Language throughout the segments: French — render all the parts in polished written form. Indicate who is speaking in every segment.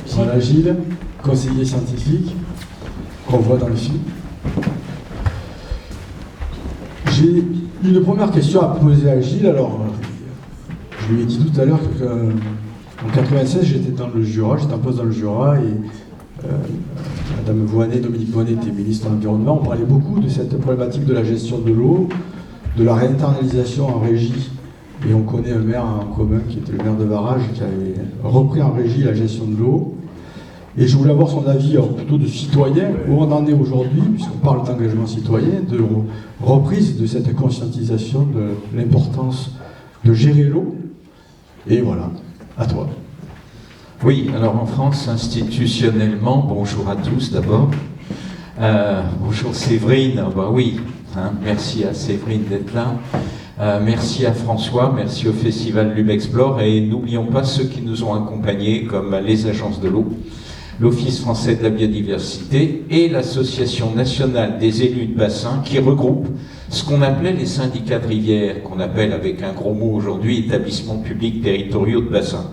Speaker 1: Voilà Gilles, conseiller scientifique, qu'on voit dans le film. J'ai une première question à poser à Gilles. Alors, je lui ai dit tout à l'heure qu'en 96, j'étais dans le Jura, j'étais en poste dans le Jura, et Madame Voynet, Dominique Voynet était ministre de l'Environnement. On parlait beaucoup de cette problématique de la gestion de l'eau, de la réinternalisation en régie. Et on connaît un maire en commun qui était le maire de Varage, qui avait repris en régie la gestion de l'eau. Et je voulais avoir son avis, alors plutôt de citoyen, où on en est aujourd'hui, puisqu'on parle d'engagement citoyen, de reprise de cette conscientisation de l'importance de gérer l'eau. Et voilà, à toi.
Speaker 2: Oui, alors en France, institutionnellement, bonjour à tous d'abord. Bonjour Séverine, oui, merci à Séverine d'être là. Merci à François, merci au Festival Lumexplore, et n'oublions pas ceux qui nous ont accompagnés, comme les agences de l'eau, l'Office français de la biodiversité et l'Association nationale des élus de bassin, qui regroupe ce qu'on appelait les syndicats de rivière, qu'on appelle avec un gros mot aujourd'hui établissements publics territoriaux de bassin.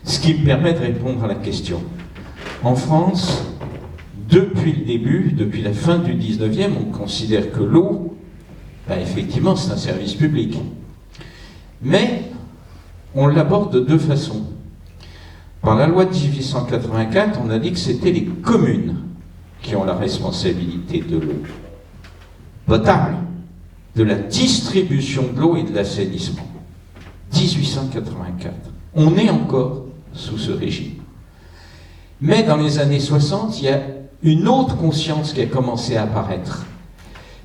Speaker 2: Ce qui me permet de répondre à la question. En France, depuis le début, depuis la fin du 19e, on considère que l'eau, effectivement, c'est un service public. Mais on l'aborde de deux façons. Par la loi de 1884, on a dit que c'était les communes qui ont la responsabilité de l'eau potable, de la distribution de l'eau et de l'assainissement. 1884. On est encore sous ce régime. Mais dans les années 60, il y a une autre conscience qui a commencé à apparaître.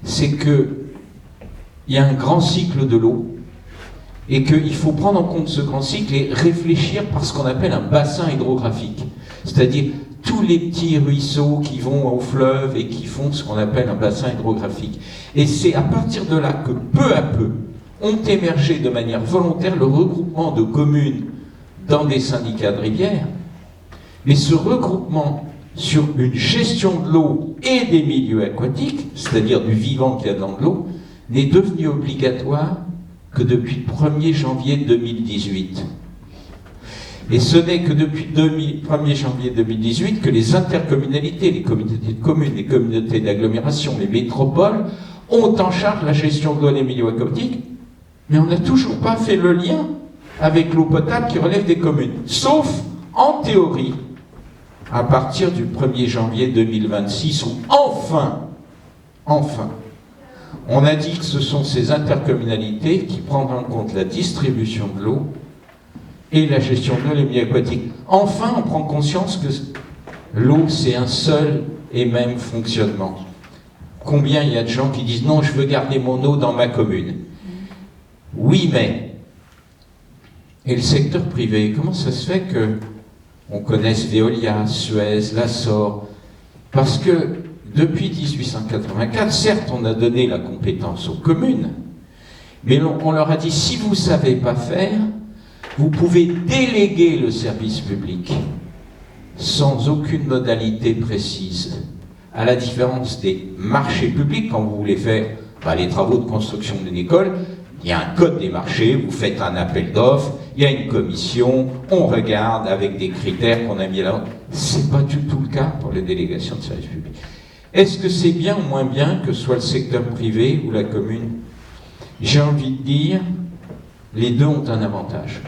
Speaker 2: C'est qu'il y a un grand cycle de l'eau et qu'il faut prendre en compte ce grand cycle et réfléchir par ce qu'on appelle un bassin hydrographique. C'est-à-dire tous les petits ruisseaux qui vont au fleuve et qui font ce qu'on appelle un bassin hydrographique. Et c'est à partir de là que peu à peu ont émergé de manière volontaire le regroupement de communes dans des syndicats de rivières. Mais ce regroupement sur une gestion de l'eau et des milieux aquatiques, c'est-à-dire du vivant qu'il y a dans l'eau, n'est devenu obligatoire que depuis le 1er janvier 2018. Et ce n'est que depuis le 1er janvier 2018 que les intercommunalités, les communautés de communes, les communautés d'agglomération, les métropoles ont en charge la gestion de l'eau et des milieux aquatiques, mais on n'a toujours pas fait le lien avec l'eau potable qui relève des communes, sauf en théorie, à partir du 1er janvier 2026, où enfin, on a dit que ce sont ces intercommunalités qui prendront en compte la distribution de l'eau et la gestion de l'eau et les milieux aquatiques. Enfin, on prend conscience que l'eau, c'est un seul et même fonctionnement. Combien il y a de gens qui disent « Non, je veux garder mon eau dans ma commune ». Oui, mais... Et le secteur privé, comment ça se fait qu'on connaisse Veolia, Suez, Lassor? Parce que depuis 1884, certes, on a donné la compétence aux communes, mais on leur a dit, si vous ne savez pas faire, vous pouvez déléguer le service public sans aucune modalité précise. À la différence des marchés publics, quand vous voulez faire les travaux de construction d'une école, il y a un code des marchés, vous faites un appel d'offres, il y a une commission, on regarde avec des critères qu'on a mis là. C'est pas du tout le cas pour les délégations de service public. Est-ce que c'est bien ou moins bien que ce soit le secteur privé ou la commune? J'ai envie de dire, les deux ont un avantage.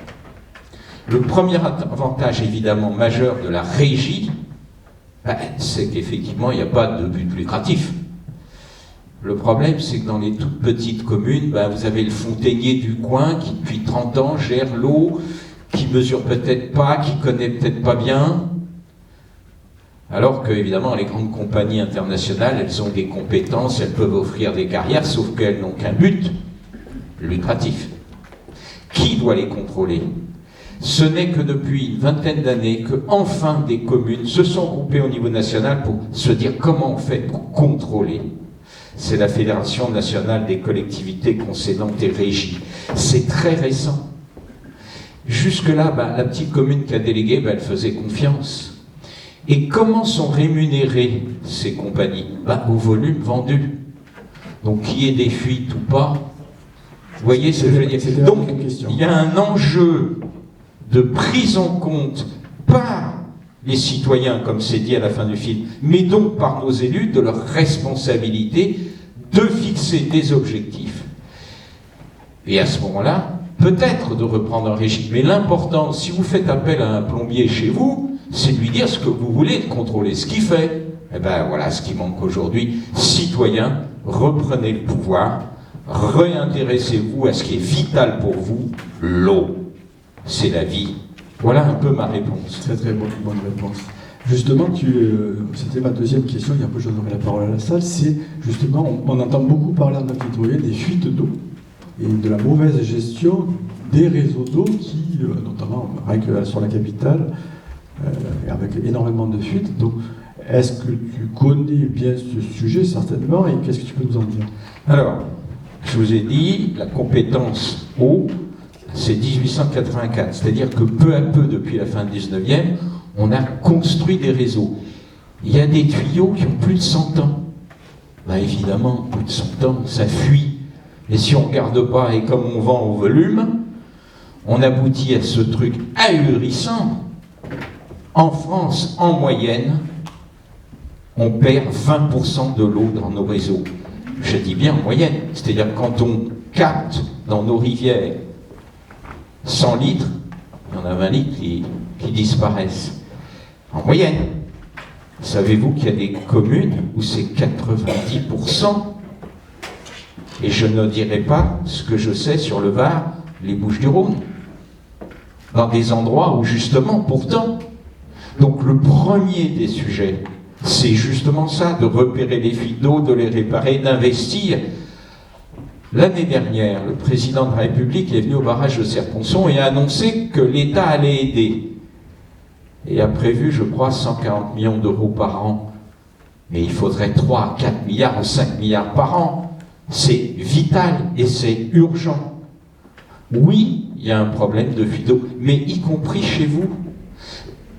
Speaker 2: Le premier avantage, évidemment, majeur de la régie, c'est qu'effectivement, il n'y a pas de but lucratif. Le problème, c'est que dans les toutes petites communes, vous avez le fontainier du coin qui, depuis 30 ans, gère l'eau, qui mesure peut-être pas, qui connaît peut-être pas bien. Alors que, évidemment, les grandes compagnies internationales, elles ont des compétences, elles peuvent offrir des carrières, sauf qu'elles n'ont qu'un but lucratif. Qui doit les contrôler? Ce n'est que depuis une vingtaine d'années que, enfin, des communes se sont groupées au niveau national pour se dire comment on fait pour contrôler. C'est la Fédération nationale des collectivités concédantes et régies. C'est très récent. Jusque-là, la petite commune qui a délégué, elle faisait confiance. Et comment sont rémunérées ces compagnies? Au volume vendu. Donc, qu'il y ait des fuites ou pas, vous voyez ce que je veux dire? Donc, il y a un enjeu de prise en compte par les citoyens, comme c'est dit à la fin du film, mais donc par nos élus, de leur responsabilité de fixer des objectifs. Et à ce moment-là, peut-être de reprendre un régime. Mais l'important, si vous faites appel à un plombier chez vous, c'est de lui dire ce que vous voulez, de contrôler ce qu'il fait. Eh bien voilà ce qui manque aujourd'hui. Citoyens, reprenez le pouvoir, réintéressez-vous à ce qui est vital pour vous, l'eau. C'est la vie. Voilà un peu ma réponse.
Speaker 1: Très très bonne réponse. Justement, c'était ma deuxième question, et après je donnerai la parole à la salle, c'est justement, on entend beaucoup parler en Aquitaine des fuites d'eau et de la mauvaise gestion des réseaux d'eau qui, notamment sur la capitale, avec énormément de fuites. Donc, est-ce que tu connais bien ce sujet, certainement, et qu'est-ce que tu peux nous en dire?
Speaker 2: Alors, je vous ai dit, la compétence eau, c'est 1884. C'est-à-dire que peu à peu, depuis la fin du 19e, on a construit des réseaux. Il y a des tuyaux qui ont plus de 100 ans. Ben évidemment, plus de 100 ans, ça fuit. Et si on ne regarde pas, et comme on vend au volume, on aboutit à ce truc ahurissant. En France, en moyenne, on perd 20% de l'eau dans nos réseaux. Je dis bien en moyenne. C'est-à-dire quand on capte dans nos rivières 100 litres, il y en a 20 litres qui disparaissent. En moyenne. Savez-vous qu'il y a des communes où c'est 90%? Et je ne dirai pas ce que je sais sur le Var, les Bouches-du-Rhône. Dans des endroits où justement, pourtant. Donc le premier des sujets, c'est justement ça, de repérer les fuites d'eau, de les réparer, d'investir. L'année dernière, le président de la République est venu au barrage de Serponçon et a annoncé que l'État allait aider. Et a prévu, je crois, 140 millions d'euros par an. Mais il faudrait 3 à 4 milliards ou 5 milliards par an. C'est vital et c'est urgent. Oui, il y a un problème de fuite d'eau, mais y compris chez vous.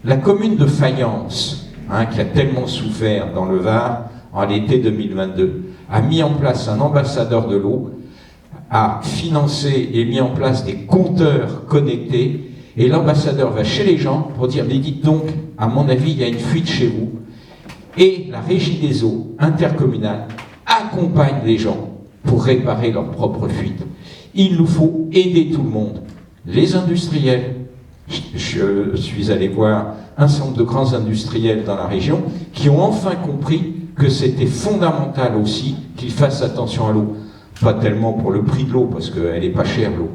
Speaker 2: La commune de Fayence, qui a tellement souffert dans le Var en l'été 2022, a mis en place un ambassadeur de l'eau, a financé et mis en place des compteurs connectés, et l'ambassadeur va chez les gens pour dire, mais dites donc, à mon avis, il y a une fuite chez vous. Et la régie des eaux intercommunale accompagne les gens pour réparer leur propre fuite. Il nous faut aider tout le monde. Les industriels, je suis allé voir un certain nombre de grands industriels dans la région qui ont enfin compris que c'était fondamental aussi qu'ils fassent attention à l'eau. Pas tellement pour le prix de l'eau, parce qu'elle n'est pas chère l'eau.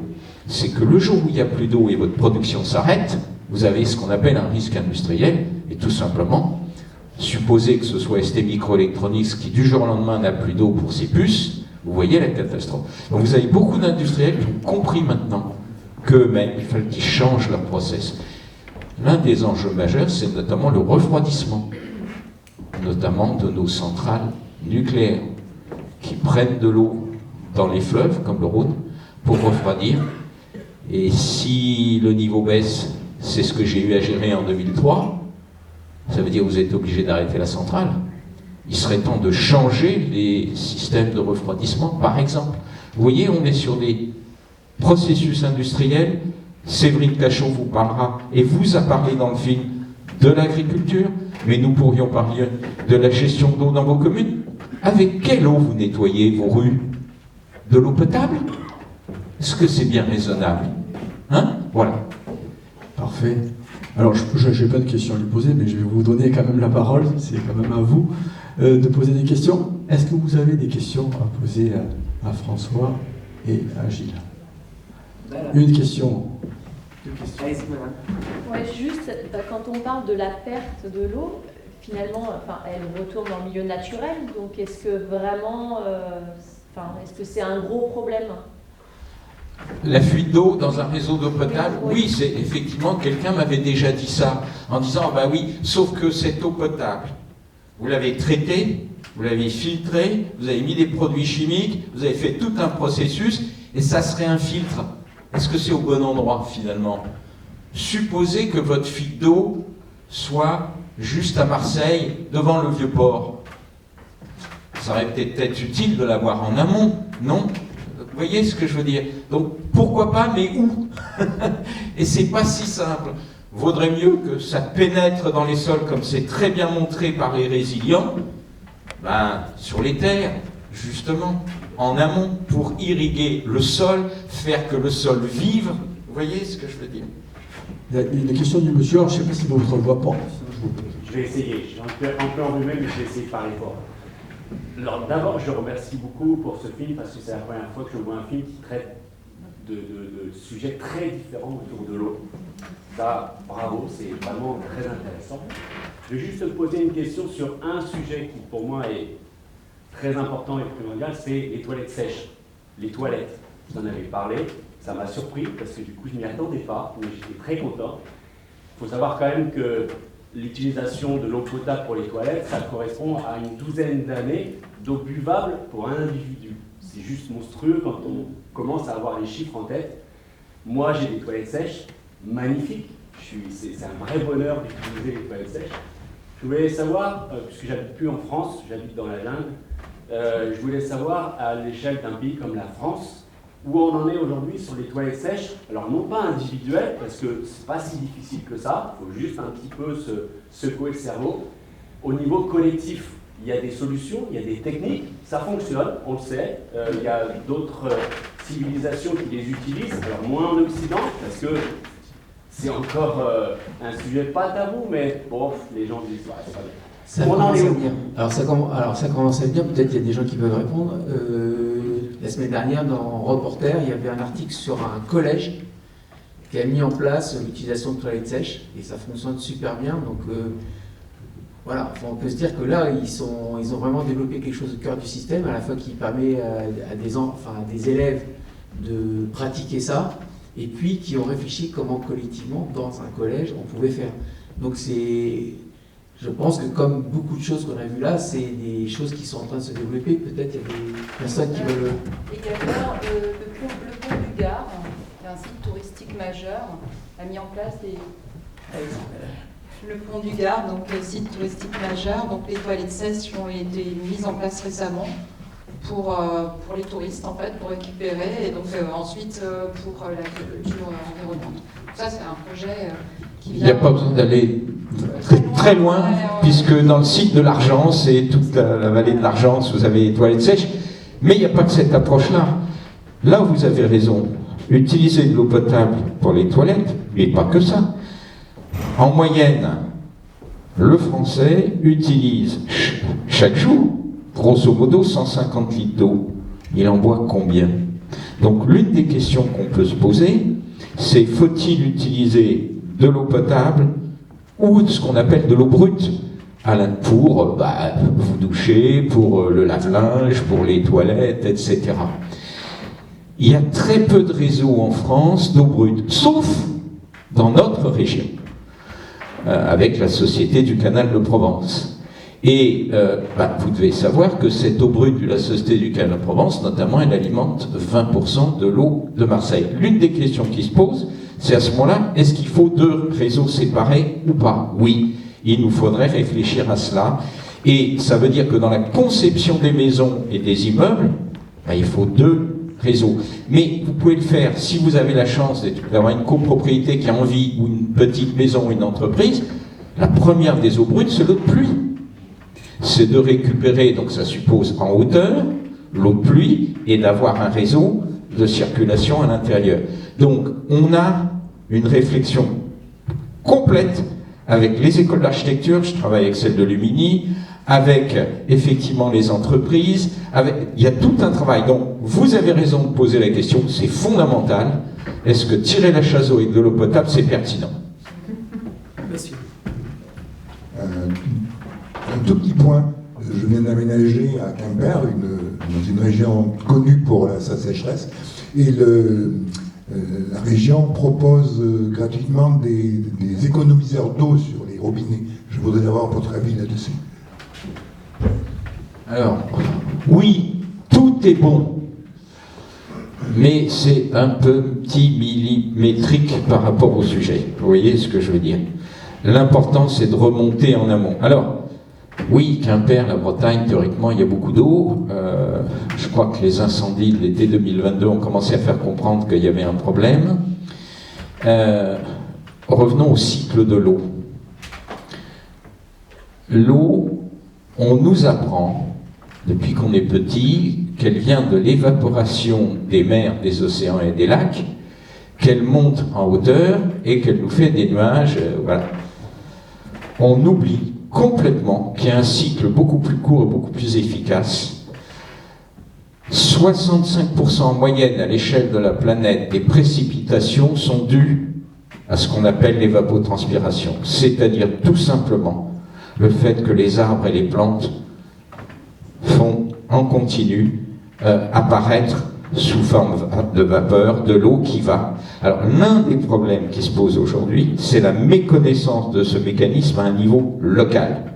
Speaker 2: C'est que le jour où il n'y a plus d'eau et votre production s'arrête, vous avez ce qu'on appelle un risque industriel, et tout simplement, supposez que ce soit ST Microelectronics qui du jour au lendemain n'a plus d'eau pour ses puces, vous voyez la catastrophe. Donc vous avez beaucoup d'industriels qui ont compris maintenant qu'eux-mêmes, il fallait qu'ils changent leur process. L'un des enjeux majeurs, c'est notamment le refroidissement, notamment de nos centrales nucléaires, qui prennent de l'eau dans les fleuves, comme le Rhône, pour refroidir. Et si le niveau baisse, c'est ce que j'ai eu à gérer en 2003, ça veut dire que vous êtes obligé d'arrêter la centrale. Il serait temps de changer les systèmes de refroidissement, par exemple. Vous voyez, on est sur des processus industriels. Séverine Cachon vous parlera, et vous a parlé dans le film, de l'agriculture, mais nous pourrions parler de la gestion d'eau dans vos communes. Avec quelle eau vous nettoyez vos rues? De l'eau potable? Est-ce que c'est bien raisonnable? Voilà.
Speaker 1: Parfait. Alors, je n'ai pas de questions à lui poser, mais je vais vous donner quand même la parole. C'est quand même à vous de poser des questions. Est-ce que vous avez des questions à poser à François et à Gilles? Une question. Deux questions.
Speaker 3: Ouais, juste, quand on parle de la perte de l'eau, finalement, elle retourne dans le milieu naturel. Donc, est-ce que vraiment, est-ce que c'est un gros problème?
Speaker 2: La fuite d'eau dans un réseau d'eau potable, oui, c'est effectivement, quelqu'un m'avait déjà dit ça, en disant, bah oui, sauf que cette eau potable, vous l'avez traitée, vous l'avez filtrée, vous avez mis des produits chimiques, vous avez fait tout un processus, et ça serait un filtre. Est-ce que c'est au bon endroit, finalement? Supposez que votre fuite d'eau soit juste à Marseille, devant le Vieux-Port. Ça aurait peut-être utile de l'avoir en amont, non? Vous voyez ce que je veux dire? Donc, pourquoi pas, mais où? Et c'est pas si simple. vaudrait mieux que ça pénètre dans les sols, comme c'est très bien montré par les résilients, sur les terres, justement, en amont, pour irriguer le sol, faire que le sol vive. Vous voyez ce que je veux dire?
Speaker 1: Il y a une question du monsieur, alors je ne sais pas si votre voix porte.
Speaker 4: Je vais essayer, je suis un peu enrhumé, mais je vais essayer de parler fort. Alors d'abord, je remercie beaucoup pour ce film, parce que c'est la première fois que je vois un film qui traite de sujets très différents autour de l'eau. Ça, bravo, c'est vraiment très intéressant. Je vais juste poser une question sur un sujet qui, pour moi, est très important et primordial, c'est les toilettes sèches. Les toilettes, vous en avez parlé, ça m'a surpris, parce que du coup, je ne m'y attendais pas, mais j'étais très content. Il faut savoir quand même que l'utilisation de l'eau potable pour les toilettes, ça correspond à une douzaine d'années d'eau buvable pour un individu. C'est juste monstrueux quand on commence à avoir les chiffres en tête. Moi, j'ai des toilettes sèches, magnifiques. C'est un vrai bonheur d'utiliser les toilettes sèches. Je voulais savoir, puisque j'habite plus en France, j'habite dans la jungle, je voulais savoir, à l'échelle d'un pays comme la France, où on en est aujourd'hui sur les toilettes sèches. Alors non pas individuelles, parce que c'est pas si difficile que ça, il faut juste un petit peu se secouer le cerveau. Au niveau collectif, il y a des solutions, il y a des techniques, ça fonctionne, on le sait. Il y a d'autres civilisations qui les utilisent, alors moins en Occident, parce que c'est encore un sujet pas tabou, mais bon, les gens disent, ouais, c'est pas bien.
Speaker 5: Ça commence à venir. Alors ça commence à venir, peut-être qu'il y a des gens qui peuvent répondre. La semaine dernière, dans Reporter, il y avait un article sur un collège qui a mis en place l'utilisation de toilettes sèches, et ça fonctionne super bien. Donc voilà, on peut se dire que là, ils ont vraiment développé quelque chose au cœur du système, à la fois qui permet à des élèves de pratiquer ça, et puis qui ont réfléchi comment collectivement, dans un collège, on pouvait faire. Donc je pense que comme beaucoup de choses qu'on a vues là, c'est des choses qui sont en train de se développer. Peut-être il y a des personnes qui veulent...
Speaker 6: Également, le pont du Gard, qui est un site touristique majeur, a mis en place le pont du Gard, donc le site touristique majeur. Donc les toilettes sèches ont été mises en place récemment pour les touristes, en fait, pour récupérer, et donc ensuite pour la culture environnante. Ça, c'est un projet qui vient...
Speaker 2: Il n'y a pas besoin d'aller très loin, puisque dans le site de l'Argence et toute la vallée de l'Argence, vous avez les toilettes sèches, mais il n'y a pas que cette approche-là. Là, vous avez raison. Utiliser de l'eau potable pour les toilettes, mais pas que ça. En moyenne, le Français utilise chaque jour, grosso modo, 150 litres d'eau. Il en boit combien? Donc l'une des questions qu'on peut se poser, c'est faut-il utiliser de l'eau potable ou ce qu'on appelle de l'eau brute pour vous doucher, pour le lave-linge, pour les toilettes, etc. Il y a très peu de réseaux en France d'eau brute, sauf dans notre région, avec la Société du Canal de Provence. Et vous devez savoir que cette eau brute de la Société du Canal de Provence, notamment, elle alimente 20% de l'eau de Marseille. L'une des questions qui se pose, c'est à ce moment-là, est-ce qu'il faut deux réseaux séparés ou pas? Oui, il nous faudrait réfléchir à cela. Et ça veut dire que dans la conception des maisons et des immeubles, il faut deux réseaux. Mais vous pouvez le faire si vous avez la chance d'avoir une copropriété qui a envie, ou une petite maison, ou une entreprise. La première des eaux brutes, c'est l'eau de pluie. C'est de récupérer, donc ça suppose en hauteur, l'eau de pluie, et d'avoir un réseau de circulation à l'intérieur. Donc on a une réflexion complète avec les écoles d'architecture, je travaille avec celle de Lumini, avec effectivement les entreprises, il y a tout un travail. Donc vous avez raison de poser la question, c'est fondamental. Est-ce que tirer la chasse d'eau avec de l'eau potable, c'est pertinent?
Speaker 5: Monsieur.
Speaker 7: Un tout petit point, je viens d'aménager à Quimper, dans une région connue pour sa sécheresse, et la région propose gratuitement des économiseurs d'eau sur les robinets. Je voudrais avoir votre avis là-dessus.
Speaker 2: Alors, oui, tout est bon, mais c'est un peu petit millimétrique par rapport au sujet. Vous voyez ce que je veux dire? L'important, c'est de remonter en amont. Alors, oui, Quimper, la Bretagne, théoriquement, il y a beaucoup d'eau. Je crois que les incendies de l'été 2022 ont commencé à faire comprendre qu'il y avait un problème. revenons au cycle de l'eau. L'eau, on nous apprend, depuis qu'on est petit, qu'elle vient de l'évaporation des mers, des océans et des lacs, qu'elle monte en hauteur et qu'elle nous fait des nuages, voilà. On oublie complètement qu'il y a un cycle beaucoup plus court et beaucoup plus efficace. 65% en moyenne à l'échelle de la planète des précipitations sont dues à ce qu'on appelle l'évapotranspiration, c'est-à-dire tout simplement le fait que les arbres et les plantes font en continu apparaître sous forme de vapeur de l'eau qui va. Alors l'un des problèmes qui se pose aujourd'hui, c'est la méconnaissance de ce mécanisme à un niveau local.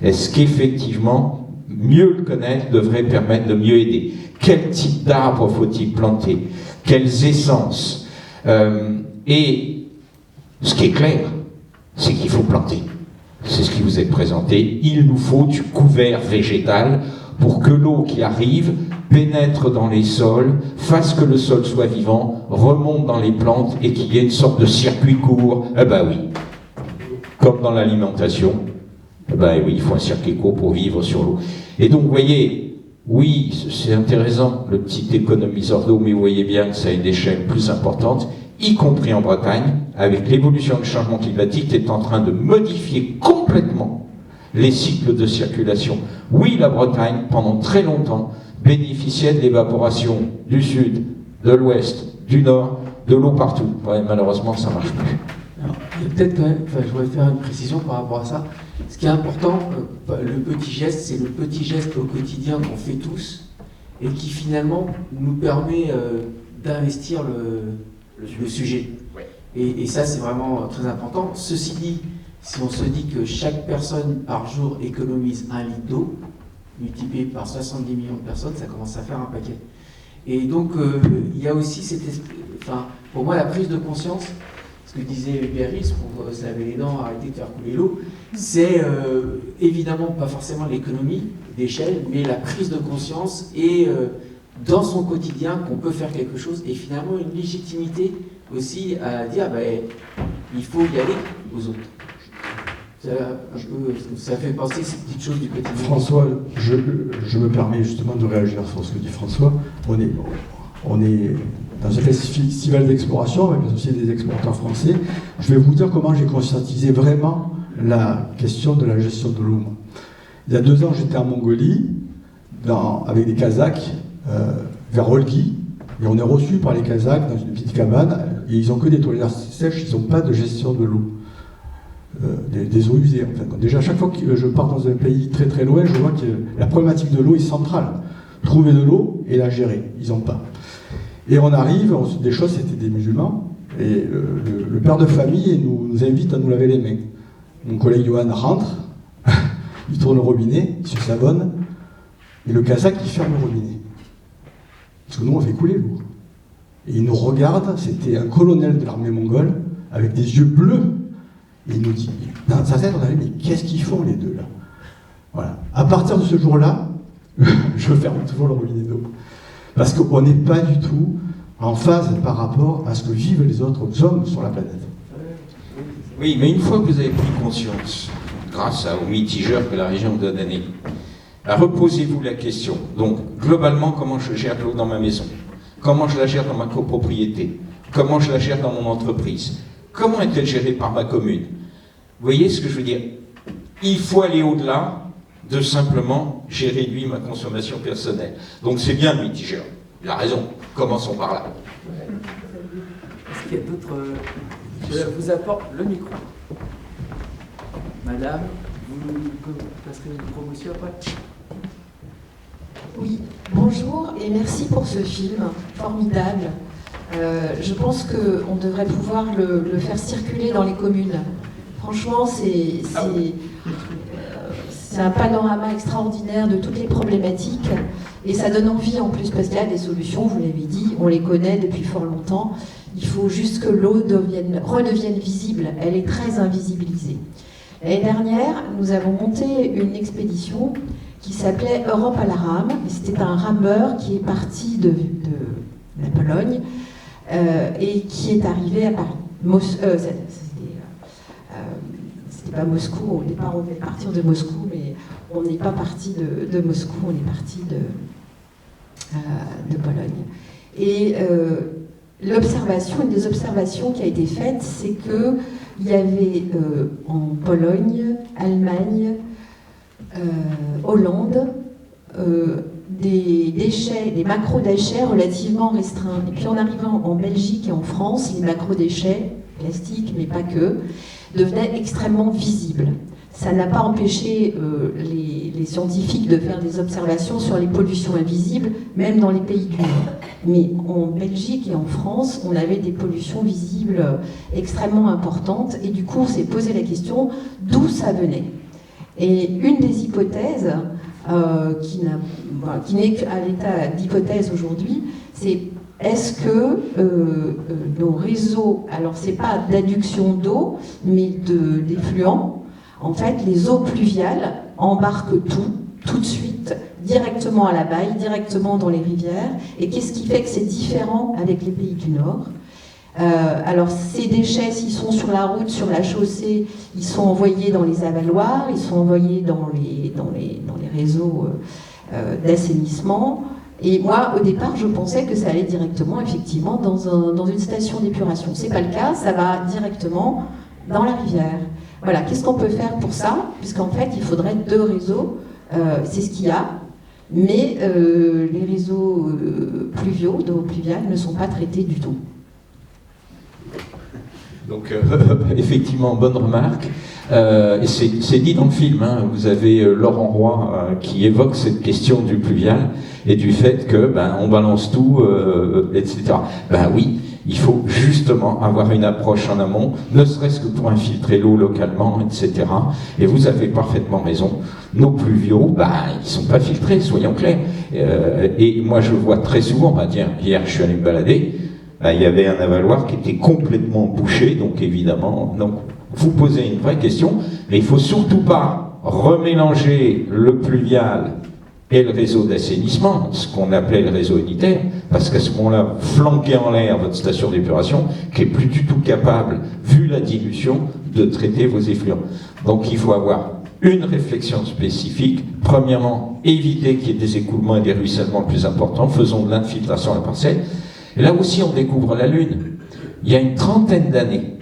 Speaker 2: Est-ce qu'effectivement, mieux le connaître devrait permettre de mieux aider? Quel type d'arbres faut-il planter? Quelles essences? Et ce qui est clair, c'est qu'il faut planter. C'est ce qui vous est présenté. Il nous faut du couvert végétal pour que l'eau qui arrive pénètre dans les sols, fasse que le sol soit vivant, remonte dans les plantes et qu'il y ait une sorte de circuit court. Eh ben oui, comme dans l'alimentation, eh ben oui, il faut un circuit court pour vivre sur l'eau. Et donc, vous voyez, oui, c'est intéressant, le petit économiseur d'eau, mais vous voyez bien que ça a une échelle plus importante, y compris en Bretagne, avec l'évolution du changement climatique, qui est en train de modifier complètement les cycles de circulation. Oui, la Bretagne, pendant très longtemps, bénéficiait de l'évaporation du sud, de l'ouest, du nord, de l'eau partout. Ouais, malheureusement, ça ne marche plus.
Speaker 5: Alors, il y a peut-être quand même, je voudrais faire une précision par rapport à ça. Ce qui est important, le petit geste, c'est le petit geste au quotidien qu'on fait tous et qui finalement nous permet d'investir le sujet. Et ça, c'est vraiment très important. Ceci dit, si on se dit que chaque personne par jour économise 1 litre d'eau, multiplié par 70 millions de personnes, ça commence à faire un paquet. Et donc, il y a aussi pour moi, la prise de conscience, ce que disait Béris, pour se laver les dents, arrêter de faire couler l'eau, c'est évidemment pas forcément l'économie d'échelle, mais la prise de conscience et dans son quotidien qu'on peut faire quelque chose, et finalement une légitimité aussi à dire il faut y aller aux autres. Ça fait penser ces petites choses du quotidien.
Speaker 1: François, je me permets justement de réagir sur ce que dit François. On est dans un festival d'exploration avec la Société des exportateurs français. Je vais vous dire comment j'ai conscientisé vraiment la question de la gestion de l'eau. Il y a 2 ans, j'étais en Mongolie avec des Kazakhs vers Olgi, et on est reçu par les Kazakhs dans une petite cabane, et ils n'ont que des toilettes sèches, ils n'ont pas de gestion de l'eau. Des eaux usées en fait. Déjà, chaque fois que je pars dans un pays très très loin, je vois que la problématique de l'eau est centrale. Trouver de l'eau et la gérer, ils n'ont pas. Et on arrive, des choses, c'était des musulmans, et le père de famille nous invite à nous laver les mains. Mon collègue Johan rentre, il tourne le robinet, il se savonne, et le Kazakh il ferme le robinet. Parce que nous on fait couler l'eau. Et il nous regarde, c'était un colonel de l'armée mongole, avec des yeux bleus. Et il nous dit, dans sa tête, on a dit, mais qu'est-ce qu'ils font les deux là? Voilà. À partir de ce jour-là, je ferme toujours le robinet d'eau. Parce qu'on n'est pas du tout en phase par rapport à ce que vivent les autres hommes sur la planète.
Speaker 2: Oui, mais une fois que vous avez pris conscience, grâce aux mitigeurs que la région vous a donnés, reposez-vous la question. Donc, globalement, comment je gère l'eau dans ma maison? Comment je la gère dans ma copropriété? Comment je la gère dans mon entreprise? Comment est-elle gérée par ma commune? Vous voyez ce que je veux dire? Il faut aller au-delà de simplement j'ai réduit ma consommation personnelle. Donc c'est bien le mitigeur. Il a raison. Commençons par là.
Speaker 5: Est-ce qu'il y a d'autres... Je vous apporte le micro. Madame, vous passerez une promotion après?
Speaker 8: Oui, bonjour et merci pour ce film formidable. Je pense qu'on devrait pouvoir le faire circuler dans les communes. Franchement, c'est un panorama extraordinaire de toutes les problématiques et ça donne envie en plus parce qu'il y a des solutions, vous l'avez dit, on les connaît depuis fort longtemps. Il faut juste que l'eau redevienne visible, elle est très invisibilisée. L'année dernière, nous avons monté une expédition qui s'appelait Europe à la rame. C'était un rameur qui est parti de la Pologne et qui est arrivé à Paris. c'était pas Moscou. Au départ, on devait partir de Moscou, mais on n'est pas parti de Moscou, on est parti de Pologne. Et l'observation, une des observations qui a été faite, c'est qu'il y avait en Pologne, Allemagne, Hollande, des déchets, des macro-déchets relativement restreints. Et puis en arrivant en Belgique et en France, les macro-déchets, plastiques, mais pas que, devenaient extrêmement visibles. Ça n'a pas empêché les scientifiques de faire des observations sur les pollutions invisibles, même dans les pays du Nord. Mais en Belgique et en France, on avait des pollutions visibles extrêmement importantes, et du coup, on s'est posé la question d'où ça venait. Et une des hypothèses, qui n'est qu'à l'état d'hypothèse aujourd'hui, c'est est-ce que nos réseaux, alors c'est pas d'adduction d'eau, mais d'effluents, en fait, les eaux pluviales embarquent tout de suite, directement à la baille, directement dans les rivières. Et qu'est-ce qui fait que c'est différent avec les pays du Nord ? Alors, ces déchets, s'ils sont sur la route, sur la chaussée, ils sont envoyés dans les avaloirs, ils sont envoyés dans les réseaux d'assainissement. Et moi, au départ, je pensais que ça allait directement, effectivement, dans une station d'épuration. C'est pas le cas, ça va directement dans la rivière. Voilà, qu'est-ce qu'on peut faire pour ça ? Puisqu'en fait, il faudrait 2 réseaux, c'est ce qu'il y a, mais les réseaux pluviaux, d'eau pluviale, ne sont pas traités du tout.
Speaker 2: Donc, effectivement, bonne remarque. C'est dit dans le film, hein, vous avez Laurent Roy qui évoque cette question du pluvial et du fait que on balance tout, etc. Oui, il faut justement avoir une approche en amont, ne serait-ce que pour infiltrer l'eau localement, etc. Et vous avez parfaitement raison. Nos pluviaux, ils ne sont pas filtrés, soyons clairs. Et moi, je vois très souvent, tiens, hier, je suis allé me balader, il y avait un avaloir qui était complètement bouché, donc évidemment, vous posez une vraie question, mais il ne faut surtout pas remélanger le pluvial et le réseau d'assainissement, ce qu'on appelait le réseau unitaire, parce qu'à ce moment-là, flanquez en l'air votre station d'épuration, qui est plus du tout capable, vu la dilution, de traiter vos effluents. Donc il faut avoir une réflexion spécifique. Premièrement, éviter qu'il y ait des écoulements et des ruissellements le plus important, faisons de l'infiltration à la parcelle. Et là aussi, on découvre la Lune. Il y a une trentaine d'années,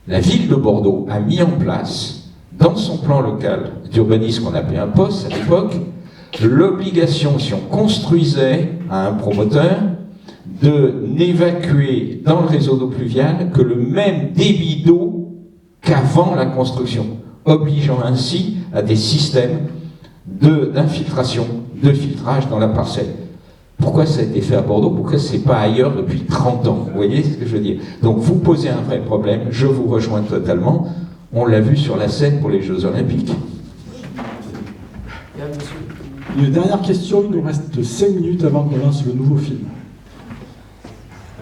Speaker 2: la ville de Bordeaux a mis en place, dans son plan local d'urbanisme qu'on appelait un POS à l'époque, l'obligation, si on construisait à un promoteur, de n'évacuer dans le réseau d'eau pluviale que le même débit d'eau qu'avant la construction, obligeant ainsi à des systèmes d'infiltration, de filtrage dans la parcelle. Pourquoi ça a été fait à Bordeaux? Pourquoi ce n'est pas ailleurs depuis 30 ans? Vous voyez ce que je veux dire? Donc vous posez un vrai problème, je vous rejoins totalement. On l'a vu sur la scène pour les Jeux Olympiques.
Speaker 1: Une dernière question, il nous reste 5 minutes avant qu'on lance le nouveau film.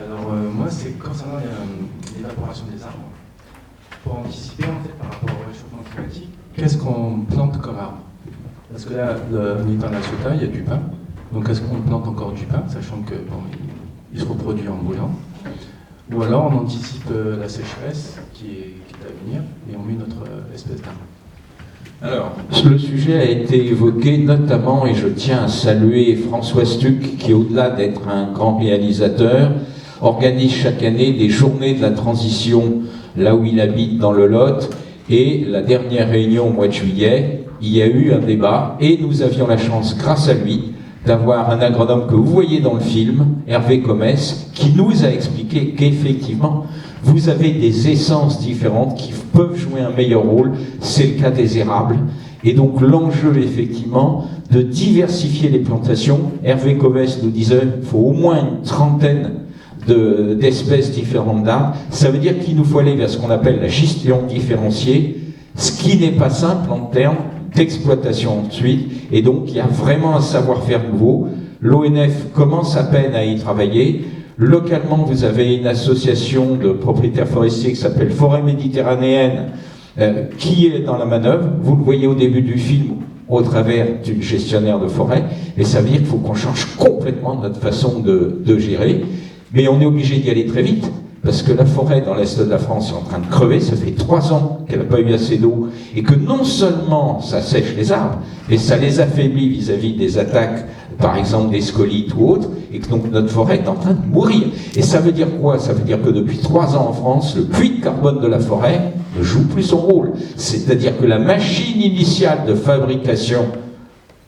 Speaker 9: Alors moi, c'est concernant l'évaporation des arbres. Pour anticiper en fait par rapport au réchauffement climatique, qu'est-ce qu'on plante comme arbre? Parce que là, on est en La Ciotat, il y a du pin. Donc est-ce qu'on plante encore du pin, sachant que il se reproduit en brûlant? Ou alors on anticipe la sécheresse qui est à venir et on met notre espèce d'arbre.
Speaker 2: Alors, le sujet a été évoqué notamment, et je tiens à saluer François Stuck, qui au-delà d'être un grand réalisateur, organise chaque année des journées de la transition là où il habite dans le Lot, et la dernière réunion au mois de juillet, il y a eu un débat, et nous avions la chance, grâce à lui, d'avoir un agronome que vous voyez dans le film, Hervé Comès, qui nous a expliqué qu'effectivement, vous avez des essences différentes qui peuvent jouer un meilleur rôle, c'est le cas des érables, et donc l'enjeu effectivement de diversifier les plantations. Hervé Comès nous disait qu'il faut au moins une trentaine d'espèces différentes d'arbres, ça veut dire qu'il nous faut aller vers ce qu'on appelle la gestion différenciée, ce qui n'est pas simple en termes d'exploitation ensuite, et donc il y a vraiment un savoir-faire nouveau. L'ONF commence à peine à y travailler. Localement, vous avez une association de propriétaires forestiers qui s'appelle Forêt Méditerranéenne, qui est dans la manœuvre. Vous le voyez au début du film au travers d'une gestionnaire de forêt, et ça veut dire qu'il faut qu'on change complètement notre façon de gérer, mais on est obligé d'y aller très vite, parce que la forêt dans l'est de la France est en train de crever, ça fait 3 ans qu'elle n'a pas eu assez d'eau, et que non seulement ça sèche les arbres, mais ça les affaiblit vis-à-vis des attaques, par exemple des scolytes ou autres, et que donc notre forêt est en train de mourir. Et ça veut dire quoi? Ça veut dire que depuis 3 ans en France, le puits de carbone de la forêt ne joue plus son rôle. C'est-à-dire que la machine initiale de fabrication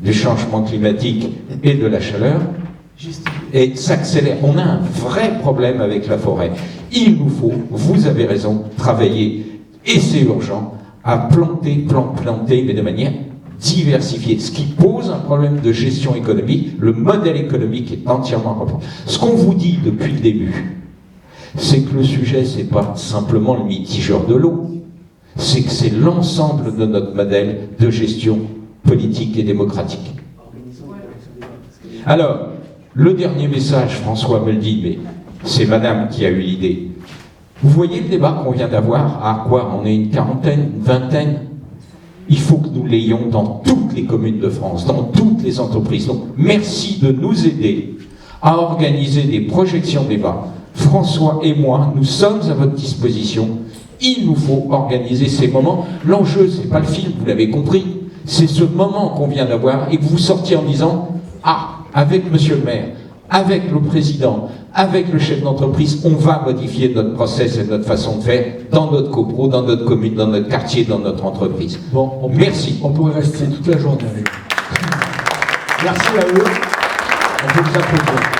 Speaker 2: du changement climatique et de la chaleur et s'accélère. On a un vrai problème avec la forêt. Il nous faut, vous avez raison, travailler, et c'est urgent, à planter, mais de manière diversifiée. Ce qui pose un problème de gestion économique, le modèle économique est entièrement repensé. Ce qu'on vous dit depuis le début, c'est que le sujet, c'est pas simplement le mitigeur de l'eau, c'est que c'est l'ensemble de notre modèle de gestion politique et démocratique. Alors, le dernier message, François me le dit, mais c'est madame qui a eu l'idée. Vous voyez le débat qu'on vient d'avoir? À quoi? On est une quarantaine, une vingtaine? Il faut que nous l'ayons dans toutes les communes de France, dans toutes les entreprises. Donc, merci de nous aider à organiser des projections débats. François et moi, nous sommes à votre disposition. Il nous faut organiser ces moments. L'enjeu, c'est pas le film, vous l'avez compris. C'est ce moment qu'on vient d'avoir et que vous sortiez en disant « Ah, avec monsieur le maire, avec le président, avec le chef d'entreprise, on va modifier notre process et notre façon de faire dans notre copro, dans notre commune, dans notre quartier, dans notre entreprise. »
Speaker 1: Bon,
Speaker 2: merci.
Speaker 1: On pourrait rester toute la journée avec vous. Merci à eux. On peut vous applaudir.